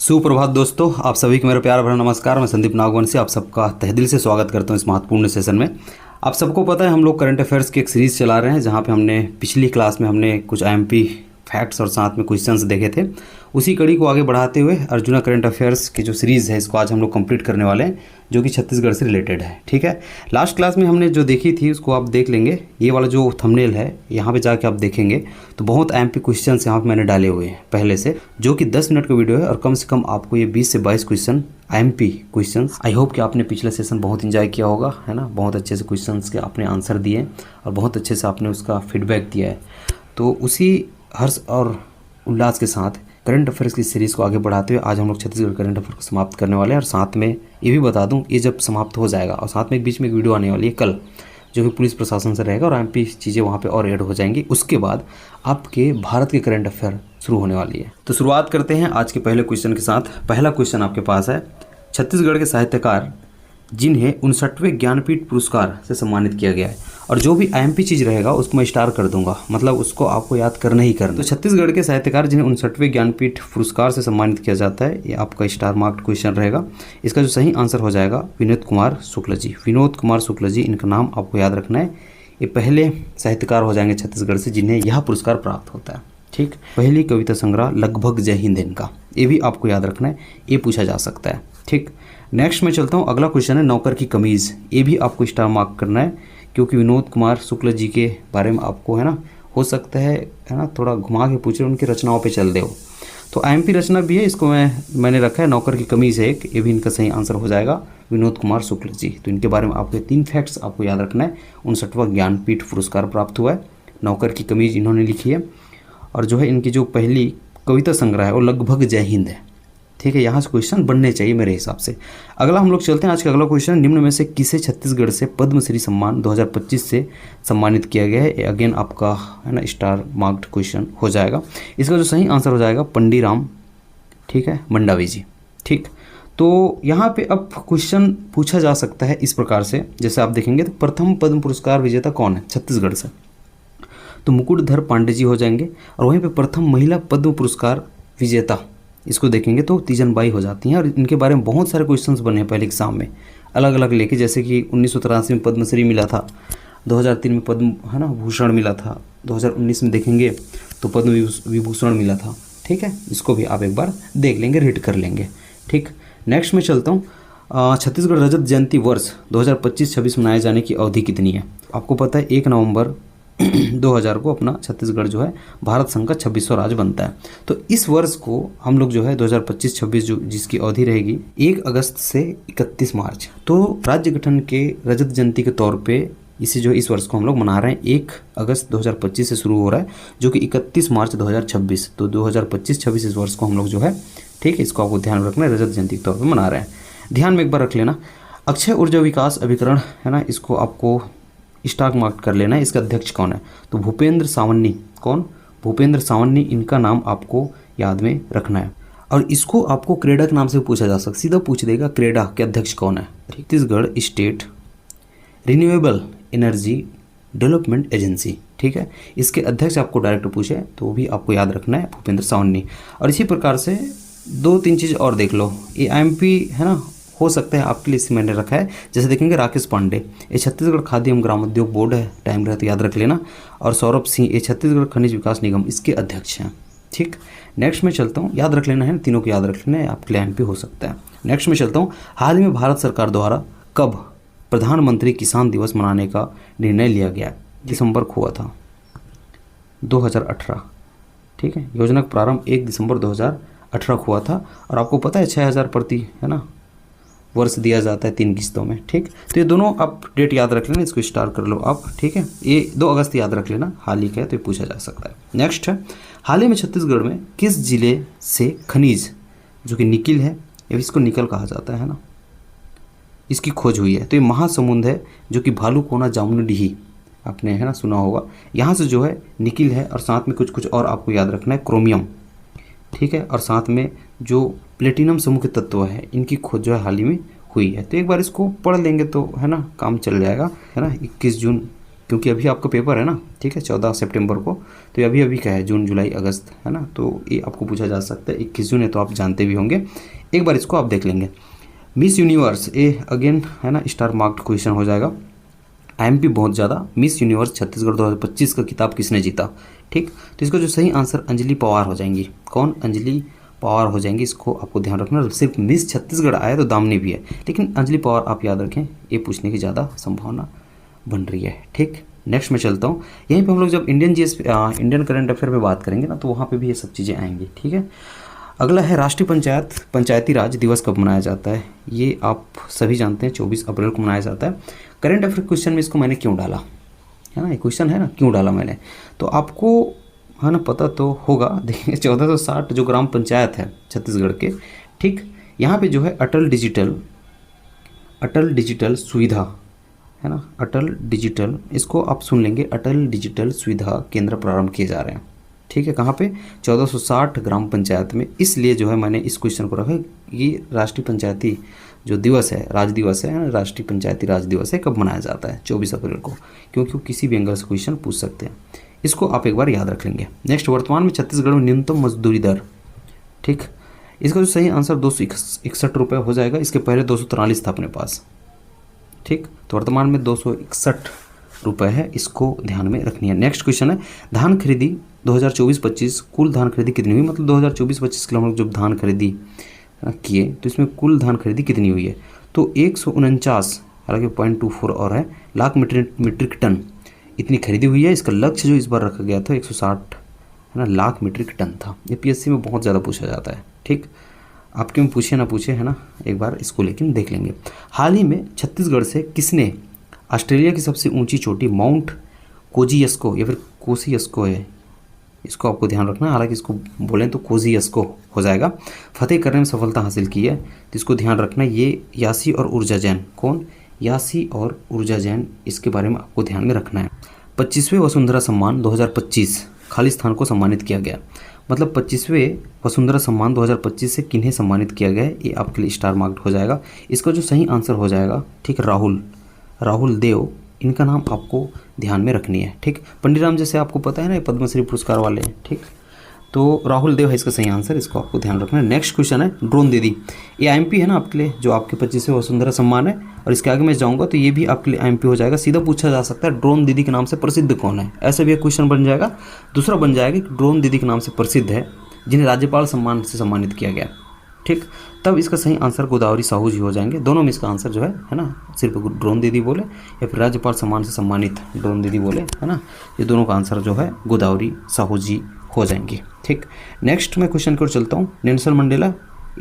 सुप्रभात दोस्तों, आप सभी को मेरा प्यार भरा नमस्कार। मैं संदीप नागवंशी आप सबका तहे दिल से स्वागत करता हूं इस महत्वपूर्ण सेशन में। आप सबको पता है हम लोग करंट अफेयर्स की एक सीरीज़ चला रहे हैं, जहां पे हमने पिछली क्लास में हमने कुछ आईएमपी फैक्ट्स और साथ में क्वेश्चंस देखे थे। उसी कड़ी को आगे बढ़ाते हुए अर्जुना करंट अफेयर्स की जो सीरीज़ है इसको आज हम लोग कंप्लीट करने वाले हैं, जो कि छत्तीसगढ़ से रिलेटेड है। ठीक है, लास्ट क्लास में हमने जो देखी थी उसको आप देख लेंगे। ये वाला जो थंबनेल है यहाँ पे जाके आप देखेंगे तो बहुत आईएमपी क्वेश्चंस यहाँ पे मैंने डाले हुए हैं पहले से, जो कि 10 मिनट का वीडियो है और कम से कम आपको ये 20 से 22 question IMP questions. I hope कि आपने पिछले सेशन बहुत इंजॉय किया होगा, है ना। बहुत अच्छे से क्वेश्चंस के आपने आंसर दिए और बहुत अच्छे से आपने उसका फीडबैक दिया है। तो उसी हर्ष और उल्लास के साथ करंट अफेयर्स की सीरीज़ को आगे बढ़ाते हुए आज हम लोग छत्तीसगढ़ करंट अफेयर को समाप्त करने वाले हैं। और साथ में ये भी बता दूं, ये जब समाप्त हो जाएगा और साथ में एक बीच में एक वीडियो आने वाली है कल, जो कि पुलिस प्रशासन से रहेगा और आईएमपी चीज़ें वहाँ पे और ऐड हो जाएंगी। उसके बाद आपके भारत के करंट अफेयर शुरू होने वाली है। तो शुरुआत करते हैं आज के पहले क्वेश्चन के साथ। पहला क्वेश्चन आपके पास है, छत्तीसगढ़ के साहित्यकार जिन्हें 59वें ज्ञानपीठ पुरस्कार से सम्मानित किया गया है। और जो भी आईएमपी चीज़ रहेगा उसको मैं स्टार कर दूंगा, मतलब उसको आपको याद करना ही करना। तो छत्तीसगढ़ के साहित्यकार जिन्हें 59वें ज्ञानपीठ पुरस्कार से सम्मानित किया जाता है, ये आपका स्टार मार्क्ड क्वेश्चन रहेगा। इसका जो सही आंसर हो जाएगा विनोद कुमार शुक्ल जी। विनोद कुमार शुक्ल जी, इनका नाम आपको याद रखना है। ये पहले साहित्यकार हो जाएंगे छत्तीसगढ़ से जिन्हें यह पुरस्कार प्राप्त होता है। ठीक, पहली कविता संग्रह लगभग जय हिंद इनका, ये भी आपको याद रखना है, ये पूछा जा सकता है। ठीक, नेक्स्ट में चलता हूँ। अगला क्वेश्चन है नौकर की कमीज़। ये भी आपको स्टार मार्क करना है, क्योंकि विनोद कुमार शुक्ल जी के बारे में आपको, है ना, हो सकता है ना, थोड़ा घुमा के पूछ रहे, उनकी रचनाओं पे चल दे हो। तो आईएमपी रचना भी है, इसको मैंने रखा है नौकर की कमीज़ है एक, ये भी इनका सही आंसर हो जाएगा विनोद कुमार शुक्ल जी। तो इनके बारे में आपको 3 फैक्ट्स आपको याद रखना है। 59वां ज्ञानपीठ पुरस्कार प्राप्त हुआ है, नौकर की कमीज़ इन्होंने लिखी है, और जो है इनकी जो पहली कविता संग्रह है वो लगभग जय हिंद है। ठीक है, यहाँ से क्वेश्चन बनने चाहिए मेरे हिसाब से। अगला हम लोग चलते हैं। आज का अगला क्वेश्चन, निम्न में से किसे छत्तीसगढ़ से पद्मश्री सम्मान 2025 से सम्मानित किया गया है। अगेन आपका, है ना, स्टार मार्क्ड क्वेश्चन हो जाएगा। इसका जो सही आंसर हो जाएगा पंडीराम, ठीक है, मंडावी जी। ठीक, तो यहाँ पे अब क्वेश्चन पूछा जा सकता है इस प्रकार से, जैसे आप देखेंगे तो प्रथम पद्म पुरस्कार विजेता कौन है छत्तीसगढ़ से, तो मुकुटधर पांडे जी हो जाएंगे। और वहीं पे प्रथम महिला पद्म पुरस्कार विजेता इसको देखेंगे तो तीजन बाई हो जाती हैं। और इनके बारे में बहुत सारे क्वेश्चंस बने हैं पहले एग्जाम में अलग अलग लेके, जैसे कि 1983 में पद्मश्री मिला था, 2003 में पद्म, है ना, भूषण मिला था, 2019 में देखेंगे तो पद्म विभूषण मिला था। ठीक है, इसको भी आप एक बार देख लेंगे, रीड कर लेंगे। ठीक, नेक्स्ट में चलता हूँ। छत्तीसगढ़ रजत जयंती वर्ष 2025-26 मनाए जाने की अवधि कितनी है। आपको पता है 1 नवंबर 2000 को अपना छत्तीसगढ़ जो है भारत संघ का 26वां राज्य बनता है। तो इस वर्ष को हम लोग जो है 2025-26 जो जिसकी अवधि रहेगी 1 अगस्त से 31 मार्च, तो राज्य गठन के रजत जयंती के तौर पे इसे जो इस वर्ष को हम लोग मना रहे हैं। 1 अगस्त 2025 से शुरू हो रहा है, जो कि 31 मार्च 2026। तो 2025-26 इस वर्ष को हम लोग जो है, ठीक है, इसको आपको ध्यान में रखना है, रजत जयंती के तौर पर मना रहे हैं। ध्यान में एक बार रख लेना। अक्षय ऊर्जा विकास अभिकरण, है ना, इसको आपको स्टार मार्क कर लेना है। इसका अध्यक्ष कौन है, तो भूपेंद्र सावन्नी। कौन, भूपेंद्र सावन्नी, इनका नाम आपको याद में रखना है। और इसको आपको क्रेडा के नाम से पूछा जा सकता, सीधा पूछ देगा क्रेडा के अध्यक्ष कौन है। Chhattisgarh state renewable energy development agency, ठीक है, इसके अध्यक्ष आपको डायरेक्ट पूछे तो भी आपको याद रखना है भूपेंद्र सावन्नी। और इसी प्रकार से 2-3 चीज़ और देख लो, ये आईएमपी, है ना, हो सकता है आपके लिए इसे मैंने रखा है। जैसे देखेंगे राकेश पांडे, ये छत्तीसगढ़ खाद्य एवं ग्रामोद्योग बोर्ड है, टाइम रहते याद रख लेना। और सौरभ सिंह, ये छत्तीसगढ़ खनिज विकास निगम, इसके अध्यक्ष हैं। ठीक, नेक्स्ट में चलता हूँ, याद रख लेना है, तीनों को याद रख लेना है, आपके लिए एमपी हो सकता है। नेक्स्ट में चलता हूँ, हाल ही में भारत सरकार द्वारा कब प्रधानमंत्री किसान दिवस मनाने का निर्णय लिया गया। दिसंबर को हुआ था 2018। ठीक है, योजना का प्रारंभ 1 दिसंबर 2018 को हुआ था। और आपको पता है 6000 प्रति, है ना, वर्ष दिया जाता है 3 किस्तों में। ठीक, तो ये दोनों आप डेट याद रख लेना, इसको स्टार कर लो आप। ठीक है, ये 2 अगस्त याद रख लेना, हाल ही का है तो ये पूछा जा सकता है। नेक्स्ट है, हाल ही में छत्तीसगढ़ में किस जिले से खनिज जो कि निकिल है, इसको निकल कहा जाता है ना, इसकी खोज हुई है। तो ये महासमुंद है, जो कि भालूकोना जामुनडीही आपने, है ना, सुना होगा। यहाँ से जो है निकिल है, और साथ में कुछ और आपको याद रखना है, क्रोमियम। ठीक है, और साथ में जो प्लेटिनम समूह के तत्व है, इनकी खोज जो है हाल ही में हुई है। तो एक बार इसको पढ़ लेंगे तो, है ना, काम चल जाएगा, है ना। 21 जून क्योंकि अभी आपका पेपर है ना, ठीक है, 14 सितंबर को, तो ये अभी अभी का है, जून जुलाई अगस्त है ना, तो ये आपको पूछा जा सकता है। 21 जून है तो आप जानते भी होंगे, एक बार इसको आप देख लेंगे। मिस यूनिवर्स, ये अगेन है ना स्टार मार्क्ड क्वेश्चन हो जाएगा, आईएमपी बहुत ज़्यादा। मिस यूनिवर्स छत्तीसगढ़ 2025 का खिताब किसने जीता, ठीक, तो इसका जो सही आंसर अंजलि पवार हो जाएंगी। कौन, अंजलि पवार हो जाएंगी, इसको आपको ध्यान रखना। सिर्फ मिस छत्तीसगढ़ आया तो दामनी भी है, लेकिन अंजलि पवार आप याद रखें, ये पूछने की ज़्यादा संभावना बन रही है, ठीक। नेक्स्ट मैं चलता हूँ, यहीं पे हम लोग जब इंडियन करंट अफेयर पे बात करेंगे ना, तो वहाँ पे भी ये सब चीज़ें आएंगी, ठीक है। अगला है राष्ट्रीय पंचायती राज दिवस कब मनाया जाता है, ये आप सभी जानते हैं 24 अप्रैल को मनाया जाता है। करंट अफेयर क्वेश्चन में इसको मैंने क्यों डाला है ना, ये क्वेश्चन है ना, क्यों डाला मैंने, तो आपको है ना पता तो होगा। देखिए 1460 जो ग्राम पंचायत है छत्तीसगढ़ के, ठीक, यहाँ पे जो है अटल डिजिटल सुविधा है ना, अटल डिजिटल, इसको आप सुन लेंगे, अटल डिजिटल सुविधा केंद्र प्रारंभ किए जा रहे हैं, ठीक है। कहाँ पे, 1460 ग्राम पंचायत में। इसलिए जो है मैंने इस क्वेश्चन को रखा कि राष्ट्रीय पंचायती जो दिवस है, राज दिवस है, राष्ट्रीय पंचायती राज दिवस है, कब मनाया जाता है, 24 अप्रैल को, क्योंकि वो किसी भी एंगल से क्वेश्चन पूछ सकते हैं। इसको आप एक बार याद रख लेंगे। नेक्स्ट, वर्तमान में छत्तीसगढ़ में न्यूनतम मजदूरी दर, ठीक, इसका जो सही आंसर 261 रुपये हो जाएगा। इसके पहले 243 था अपने पास, ठीक, तो वर्तमान में 261 रुपये है, इसको ध्यान में रखनी है। नेक्स्ट क्वेश्चन है, धान खरीदी 2024-25 कुल धान खरीदी कितनी हुई, मतलब 2024-25 के लिए हम लोग जब धान खरीदी किए तो इसमें कुल धान खरीदी कितनी हुई है, तो 149, हालांकि 0.24 और है, लाख मीट्रिक टन इतनी खरीदी हुई है। इसका लक्ष्य जो इस बार रखा गया था 160 है ना लाख मीट्रिक टन था। ये पीएससी में बहुत ज़्यादा पूछा जाता है, ठीक, आपके में पूछे ना पूछे है ना, एक बार इसको लेकिन देख लेंगे। हाल ही में छत्तीसगढ़ से किसने ऑस्ट्रेलिया की सबसे ऊंची चोटी माउंट कोजियस्को या फिर कोसियस्को है, इसको आपको ध्यान रखना है, हालांकि इसको बोलें तो कोजियस्को हो जाएगा, फतेह करने में सफलता हासिल की है, तो इसको ध्यान रखना। ये यासी और ऊर्जा जैन, कौन, यासी और ऊर्जा जैन, इसके बारे में आपको ध्यान में रखना है। 25वें वसुंधरा सम्मान 2025 खालिस्तान को सम्मानित किया गया, मतलब 25वें वसुंधरा सम्मान 2025 से किन्हें सम्मानित किया गया है, ये आपके लिए स्टार मार्क्ड हो जाएगा। इसका जो सही आंसर हो जाएगा, ठीक, राहुल देव, इनका नाम आपको ध्यान में रखनी है, ठीक। पंडित राम जैसे आपको पता है ना, ये पद्मश्री पुरस्कार वाले हैं, ठीक, तो राहुल देव है इसका सही आंसर, इसको आपको ध्यान रखना है। नेक्स्ट क्वेश्चन है ड्रोन दीदी, ये आईएमपी है ना आपके लिए, जो आपके 25वें वसुंधरा सम्मान है, और इसके आगे मैं जाऊंगा तो ये भी आपके लिए आईएमपी हो जाएगा। सीधा पूछा जा सकता है ड्रोन दीदी के नाम से प्रसिद्ध कौन है, ऐसा भी एक क्वेश्चन बन जाएगा। दूसरा बन जाएगा कि ड्रोन दीदी के नाम से प्रसिद्ध है जिन्हें राज्यपाल सम्मान से सम्मानित किया गया, ठीक, तब इसका सही आंसर गोदावरी साहू जी हो जाएंगे। दोनों में इसका आंसर जो है ना, सिर्फ ड्रोन दीदी बोले या फिर राज्यपाल सम्मान से सम्मानित ड्रोन दीदी बोले, है ना, ये दोनों का आंसर जो है गोदावरी साहू जी हो जाएंगे, ठीक। नेक्स्ट मैं क्वेश्चन की ओर चलता हूँ। नेल्सन मंडेला,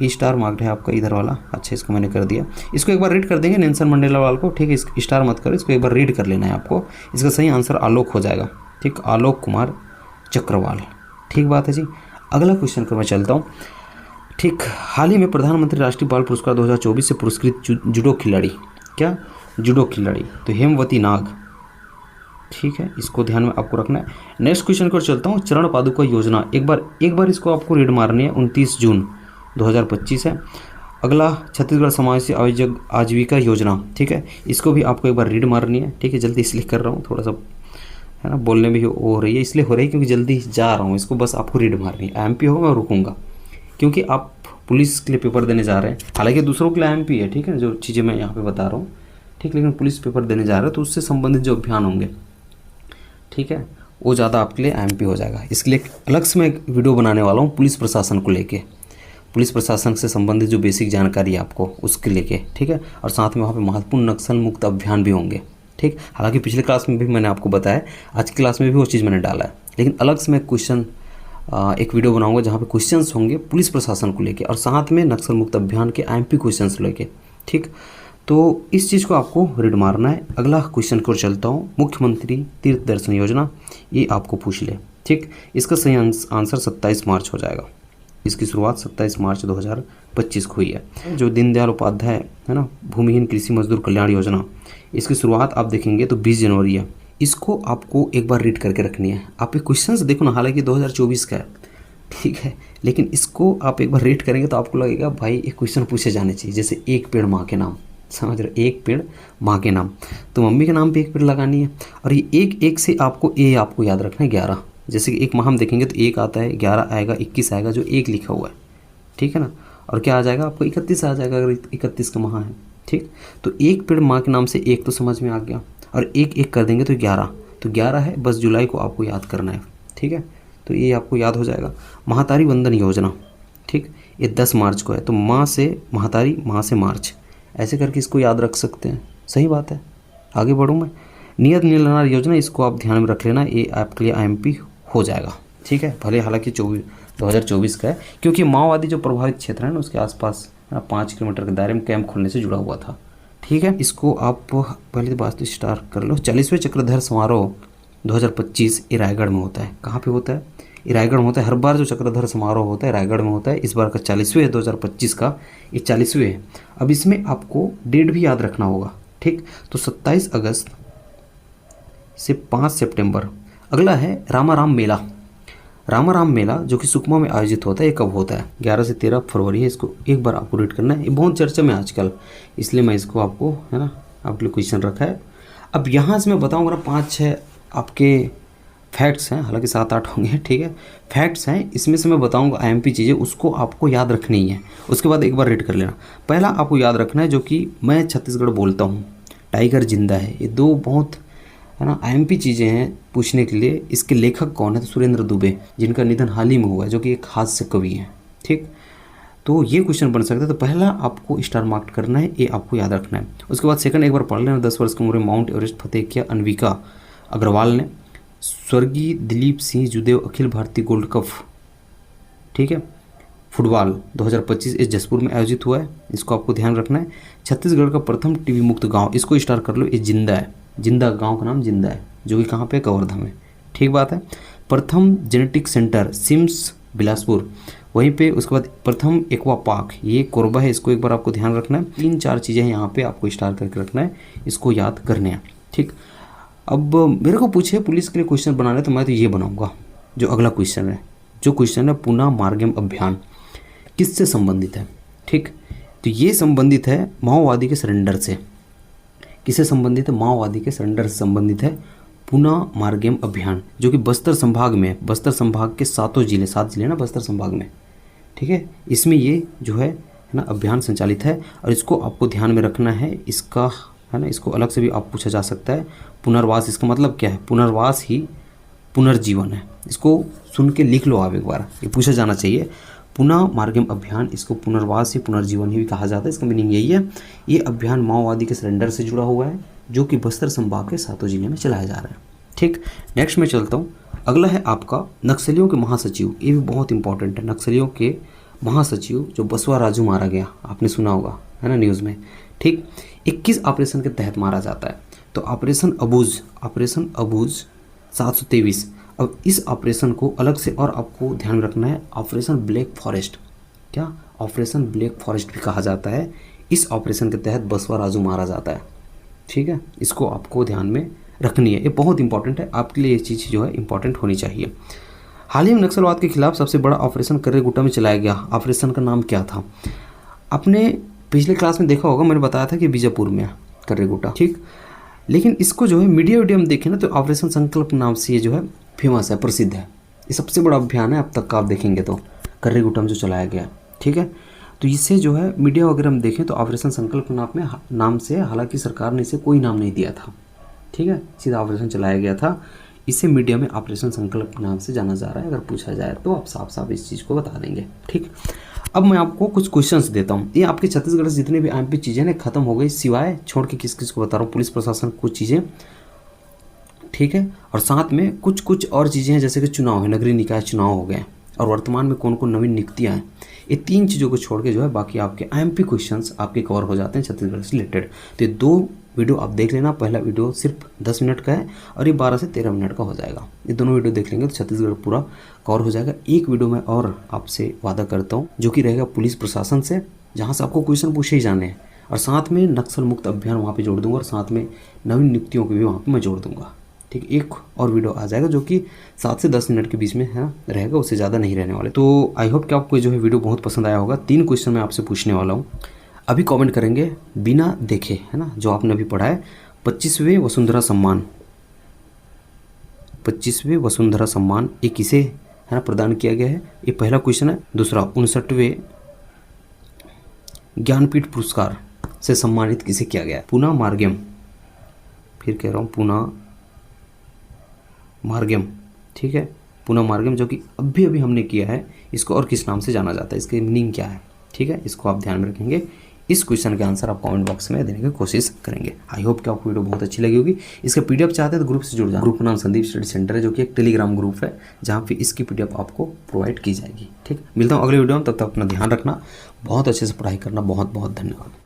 ई स्टार मार्क्ड है आपका इधर वाला, अच्छा इसको मैंने कर दिया, इसको एक बार रीड कर देंगे नेल्सन मंडेला वाला को, ठीक है, इस स्टार मत करो, इसको एक बार रीड कर लेना है आपको। इसका सही आंसर आलोक हो जाएगा, ठीक, आलोक कुमार चक्रवाल, ठीक बात है जी। अगला क्वेश्चन पर मैं चलता हूँ, ठीक, हाल ही में प्रधानमंत्री राष्ट्रीय बाल पुरस्कार 2024 से पुरस्कृत जुडो खिलाड़ी, क्या, जुडो खिलाड़ी, तो हेमवती नाग, ठीक है, इसको ध्यान में आपको रखना है। नेक्स्ट क्वेश्चन को चलता हूँ, चरण पादुका योजना, एक बार इसको आपको रीड मारनी है, 29 जून 2025 है। अगला छत्तीसगढ़ समावेशी आजीविका योजना, ठीक है, इसको भी आपको एक बार रीड मारनी है, ठीक है, जल्दी इसलिए कर रहा हूँ, थोड़ा सा है ना बोलने में हो रही है, इसलिए हो रही है क्योंकि जल्दी जा रहा हूँ, इसको बस आपको रीड मारनी है। एमपी होगा मैं रुकूंगा, क्योंकि आप पुलिस के लिए पेपर देने जा रहे हैं, हालांकि दूसरों के लिए एमपी है, ठीक है, जो चीज़ें मैं यहाँ पे बता रहा हूँ, ठीक, लेकिन पुलिस पेपर देने जा रहे हैं तो उससे संबंधित जो अभियान होंगे, ठीक है, वो ज़्यादा आपके लिए एमपी हो जाएगा। इसके लिए अलग से मैं एक वीडियो बनाने वाला हूँ पुलिस प्रशासन को लेके, पुलिस प्रशासन से संबंधित जो बेसिक जानकारी है आपको उसके लेके, ठीक है, और साथ में वहाँ पे महत्वपूर्ण नक्सल मुक्त अभियान भी होंगे, ठीक। हालांकि पिछले क्लास में भी मैंने आपको बताया, आज की क्लास में भी वो चीज़ मैंने डाला है, लेकिन अलग से मैं क्वेश्चन एक वीडियो बनाऊंगा जहाँ पे क्वेश्चंस होंगे पुलिस प्रशासन को लेके और साथ में नक्सल मुक्त अभियान के एमपी क्वेश्चंस लेके, ठीक। तो इस चीज़ को आपको रीड मारना है। अगला क्वेश्चन को चलता हूँ, मुख्यमंत्री तीर्थ दर्शन योजना, ये आपको पूछ ले, ठीक, इसका सही आंसर 27 मार्च हो जाएगा। इसकी शुरुआत 27 मार्च 2025 को हुई है। जो दीनदयाल उपाध्याय है ना भूमिहीन कृषि मजदूर कल्याण योजना, इसकी शुरुआत आप देखेंगे तो 20 जनवरी है। इसको आपको एक बार रीड करके रखनी है। आप ये क्वेश्चंस देखो ना, हालांकि 2024 का है, ठीक है, लेकिन इसको आप एक बार रीड करेंगे तो आपको लगेगा भाई ये क्वेश्चन पूछे जाने चाहिए, जैसे एक पेड़ माँ के नाम, समझ रहे हो, एक पेड़ माँ के नाम, तो मम्मी के नाम पे एक पेड़ लगानी है। और ये एक एक से आपको याद रखना है 11। जैसे कि एक माह हम देखेंगे तो एक आता है, 11 आएगा, 21 आएगा जो एक लिखा हुआ है, ठीक है ना। और क्या आ जाएगा आपको 31 आ जाएगा अगर 31 का माह है, ठीक। तो एक पेड़ माँ के नाम से एक तो समझ में आ गया, और एक एक कर देंगे तो 11, तो 11 है, बस जुलाई को आपको याद करना है, ठीक है। तो ये आपको याद हो जाएगा। महातारी वंदन योजना, ठीक, ये 10 मार्च को है, तो माँ से महातारी, माँ से मार्च, ऐसे करके इसको याद रख सकते हैं। सही बात है, आगे बढ़ूँ मैं। नियत नीलनार योजना, इसको आप ध्यान में रख लेना, ये आपके लिए IMP हो जाएगा, ठीक है। भले हालांकि 2024 का है, क्योंकि माओवादी जो प्रभावित क्षेत्र है ना उसके आसपास 5 किलोमीटर के दायरे में कैंप खोलने से जुड़ा हुआ था, ठीक है। इसको आप पहले तो बात स्टार्ट कर लो। 40वें चक्रधर समारोह 2025 ये रायगढ़ में होता है। कहाँ पे होता है? ये रायगढ़ में होता है। हर बार जो चक्रधर समारोह होता है रायगढ़ में होता है। इस बार का 40वें है, 2025 का ये 40वें है। अब इसमें आपको डेट भी याद रखना होगा, ठीक। तो 27 अगस्त से 5 सितंबर। अगला है रामाराम मेला। रामाराम मेला जो कि सुकमा में आयोजित होता है, ये कब होता है? 11 से 13 फरवरी है। इसको एक बार आपको रीड करना है, ये बहुत चर्चा में आजकल, इसलिए मैं इसको आपको, है ना, आपके लिए क्वेश्चन रखा है। अब यहाँ से मैं बताऊँगा 5-6 आपके फैक्ट्स हैं, हालांकि 7-8 होंगे, ठीक है। फैक्ट्स हैं, इसमें से मैं बताऊंगा IMP चीज़ें, उसको आपको याद रखनी ही है। उसके बाद एक बार रीड कर लेना। पहला आपको याद रखना है जो कि मैं छत्तीसगढ़ बोलता हूँ, टाइगर जिंदा है। ये दो बहुत, है ना, IMP चीज़ें हैं पूछने के लिए। इसके लेखक कौन है? तो सुरेंद्र दुबे, जिनका निधन हाल ही में हुआ है, जो कि एक हास्य कवि हैं, ठीक। तो ये क्वेश्चन बन सकता है। तो पहला आपको स्टार मार्क करना है, ये आपको याद रखना है। उसके बाद सेकंड एक बार पढ़ लेना। 10 वर्ष की उम्र में माउंट एवरेस्ट फतेह किया अनविका अग्रवाल ने। स्वर्गीय दिलीप सिंह जुदेव अखिल भारतीय गोल्ड कप, ठीक है, फुटबॉल 2025 इस जसपुर में आयोजित हुआ है, इसको आपको ध्यान रखना है। छत्तीसगढ़ का प्रथम टीबी मुक्त गांव, इसको स्टार कर लो, ये जिंदा है। जिंदा गांव का नाम जिंदा है, जो कि कहाँ पे? कवर्धा में, ठीक बात है। प्रथम जेनेटिक सेंटर सिम्स बिलासपुर, वहीं पे। उसके बाद प्रथम एक्वा पार्क, ये कोरबा है, इसको एक बार आपको ध्यान रखना है। 3-4 चीज़ें यहाँ पे आपको स्टार करके रखना है, इसको याद करने हैं, ठीक। अब मेरे को पूछे पुलिस के लिए क्वेश्चन बनाना है, तो मैं तो ये बनाऊंगा जो अगला क्वेश्चन है। जो क्वेश्चन है पुनः मार्गम अभियान किससे संबंधित है, ठीक। तो ये संबंधित है माओवादी के सरेंडर से। किससे संबंधित है? माओवादी के सरेंडर से संबंधित है पुनः मार्गम अभियान, जो कि बस्तर संभाग में, बस्तर संभाग के 7 जिले ना बस्तर संभाग में, ठीक है। इसमें ये जो है ना अभियान संचालित है, और इसको आपको ध्यान में रखना है। इसका, है ना, इसको अलग से भी आप पूछा जा सकता है। पुनर्वास, इसका मतलब क्या है? पुनर्वास ही पुनर्जीवन है। इसको सुन के लिख लो आप एक बार, ये पूछा जाना चाहिए। पुनः मार्गम अभियान, इसको पुनर्वास ही पुनर्जीवन ही भी कहा जाता है। इसका मीनिंग यही है। ये अभियान माओवादी के सरेंडर से जुड़ा हुआ है, जो कि बस्तर संभाग के 7 जिले में चलाया जा रहा है, ठीक। नेक्स्ट में चलता हूँ। अगला है आपका नक्सलियों के महासचिव। ये भी बहुत इंपॉर्टेंट है। नक्सलियों के महासचिव जो बसवा राजू मारा गया, आपने सुना होगा, है ना, न्यूज़ में, ठीक। 21 ऑपरेशन के तहत मारा जाता है। तो ऑपरेशन अबूझ 723। अब इस ऑपरेशन को अलग से और आपको ध्यान में रखना है, ऑपरेशन ब्लैक फॉरेस्ट। क्या? ऑपरेशन ब्लैक फॉरेस्ट भी कहा जाता है। इस ऑपरेशन के तहत बसवा राजू मारा जाता है, ठीक है। इसको आपको ध्यान में रखनी है, ये बहुत इंपॉर्टेंट है आपके लिए। ये चीज़ जो है इंपॉर्टेंट होनी चाहिए। हाल ही में नक्सलवाद के खिलाफ सबसे बड़ा ऑपरेशन कर्रेगुट्टा में चलाया गया। ऑपरेशन का नाम क्या था? आपने पिछले क्लास में देखा होगा, मैंने बताया था कि बीजापुर में कर्रेगुट्टा, ठीक। लेकिन इसको जो है मीडिया में देखें ना, तो ऑपरेशन संकल्प नाम से ये जो है फेमस है, प्रसिद्ध है। ये सबसे बड़ा अभियान है अब तक का, आप देखेंगे तो कर्रेगुट्टा में जो चलाया गया, ठीक है। तो इससे जो है मीडिया वगैरह में देखें तो ऑपरेशन संकल्प नाम से, हालांकि सरकार ने इसे कोई नाम नहीं दिया था, ठीक है, सीधा ऑपरेशन चलाया गया था। इसे मीडिया में ऑपरेशन संकल्प नाम से जाना जा रहा है। अगर पूछा जाए तो आप साफ साफ इस चीज़ को बता देंगे, ठीक। अब मैं आपको कुछ क्वेश्चंस देता हूँ। ये आपके छत्तीसगढ़ से जितने भी IMP चीज़ें ना खत्म हो गई, सिवाय छोड़ के किस किस को बता रहा हूँ, पुलिस प्रशासन कुछ चीज़ें, ठीक है। और साथ में कुछ कुछ और चीज़ें हैं, जैसे कि चुनाव है, नगरीय निकाय चुनाव हो गए, और वर्तमान में कौन कौन नवीन नियुक्तियाँ हैं। ये 3 चीज़ों को छोड़ के जो है बाकी आपके IMP क्वेश्चंस आपके कवर हो जाते हैं छत्तीसगढ़ से रिलेटेड। तो ये 2 वीडियो आप देख लेना। पहला वीडियो सिर्फ 10 मिनट का है, और ये 12 से 13 मिनट का हो जाएगा। ये दोनों वीडियो देख लेंगे तो छत्तीसगढ़ पूरा कवर हो जाएगा। एक वीडियो में और आपसे वादा करता हूँ, जो कि रहेगा पुलिस प्रशासन से, जहाँ से आपको क्वेश्चन पूछे ही जाने हैं, और साथ में नक्सल मुक्त अभियान वहाँ पे जोड़ दूंगा, और साथ में नवीन नियुक्तियों को भी वहाँ पे मैं जोड़ दूंगा, ठीक। एक और वीडियो आ जाएगा जो कि 7 से 10 मिनट के बीच में है रहेगा, उससे ज़्यादा नहीं रहने वाले। तो आई होप कि आपको जो है वीडियो बहुत पसंद आया होगा। 3 क्वेश्चन मैं आपसे पूछने वाला हूँ। अभी कमेंट करेंगे बिना देखे, है ना, जो आपने अभी पढ़ा है। 25वें वसुंधरा सम्मान, 25वें वसुंधरा सम्मान ये किसे, है ना, प्रदान किया गया है, ये पहला क्वेश्चन है। दूसरा, 59वें ज्ञानपीठ पुरस्कार से सम्मानित किसे किया गया है? पूना मार्गम, फिर कह रहा हूँ पूना मार्गम, ठीक है, पूना मार्गम, जो कि अभी अभी हमने किया है। इसको और किस नाम से जाना जाता है, इसकी मीनिंग क्या है, ठीक है, इसको आप ध्यान में रखेंगे। इस क्वेश्चन के आंसर आप कमेंट बॉक्स में देने की कोशिश करेंगे। आई होप कि आपको वीडियो बहुत अच्छी लगी होगी। इसका पीडीएफ चाहते हैं तो ग्रुप से जुड़ जाए। ग्रुप का नाम संदीप स्टडी सेंटर है, जो कि एक टेलीग्राम ग्रुप है जहाँ पे इसकी पीडीएफ आपको प्रोवाइड की जाएगी। ठीक, मिलता हूँ अगले वीडियो में, तब तक अपना ध्यान रखना, बहुत अच्छे से पढ़ाई करना। बहुत बहुत धन्यवाद।